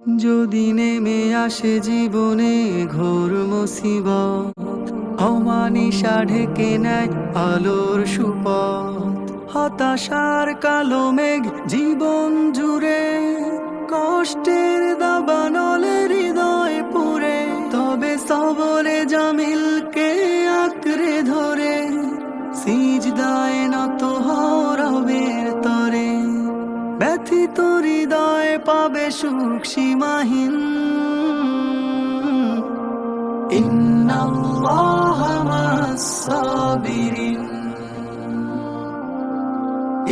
যদি নেমে আসে জীবনে ঘোর মুসিবত, অমানিসা ঢেকে নেয় আলোর সুপথ। হতাশার কালো মেঘ জীবন জুড়ে, কষ্টের দাবানলে হৃদয় পুরে, তবে সবরে জামিলকে আঁকড়ে ধরে সিজদায় নত হও রবের তরে। ব্যথিত হৃদয় পাবে সুখ সীমাহীন। ইন্নাল্লাহা মা'আস সাবিরিন,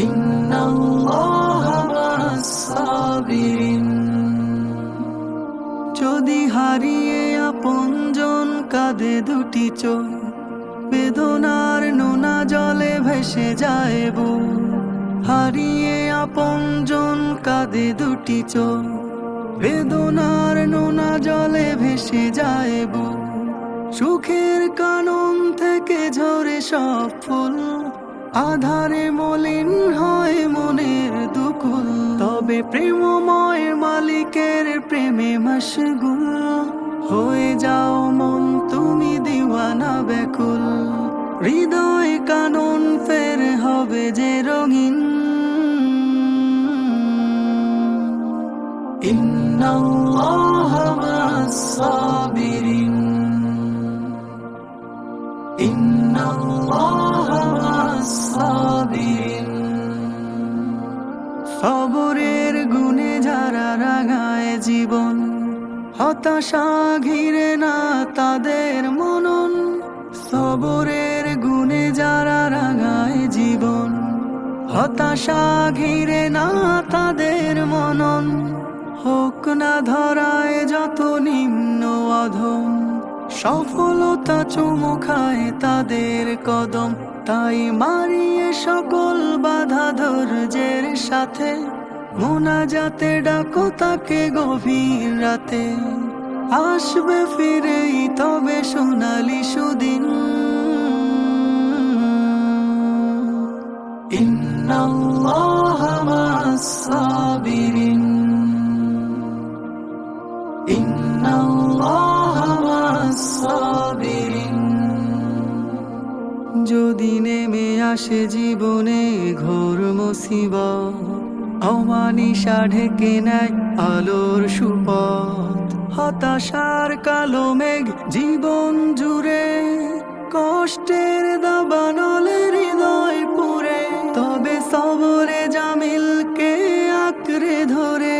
ইন্নাল্লাহা মা'আস সাবিরিন। যদি হারিয়ে আপনজন কাঁদে দুটি চোখ, বেদনার নোনা জলে ভেসে যায় বুক। হারিয়ে আপনজন কাঁদে দুটি চোখ, বেদনার নোনা জলে ভেসে যায় বুক। সুখের কানন থেকে ঝরে সব ফুল, আধারে মলিন হয় মনের দুকুল। তবে প্রেমময় মালিকের প্রেমে মশগুল, হয়ে যাও মন তুমি দিওয়ানা ব্যাকুল। হৃদয় কানন ফের হবে যে রঙিন। ইন্নাল্লাহা মা'আস সাবিরিন, ইন্নাল্লাহা মা'আস সাবিরিন। সবরের গুণে যারা রাঙায় জীবন, হতাশা ঘিরে না তাদের মনন। সবরের গুণে যারা রাঙায় জীবন, হতাশা ঘিরে না তাদের মনন। হোক না ধরায় যত নিম্ন অধম, সফলতা চুমু খায় তাদের কদম। তাই মারিয়ে সকল বাধা ধৈর্যের সাথে, মোনাজাতে ডাকো তাকে গভীর রাতে। আসবে ফিরেই তবে সোনালি সুদিন। ইন্নাল্লাহা মা'আস সাবিরিন, ইন্নাল্লাহা মা'আস সাবিরিন। যদি নেমে আসে জীবনে ঘোর মুসিবত, অমানিসা ঢেকে নেয় আলোর সুপথ। হতাশার কালো মেঘ জীবন জুড়ে, কষ্টের দাবানলে হৃদয় পুরে, তবে সবরে জামিলকে আঁকড়ে ধরে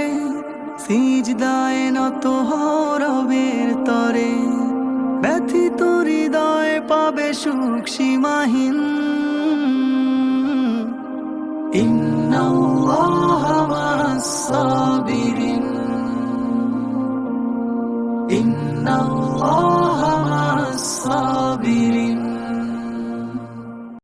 সিজদায় নত হও রবের তরে। ব্যথিত হৃদয় পাবে সুখ সীমাহীন। ইন্নাল্লাহা মা'আস সাবিরিন, ইন্নাল্লাহা মা'আস সাবিরিন।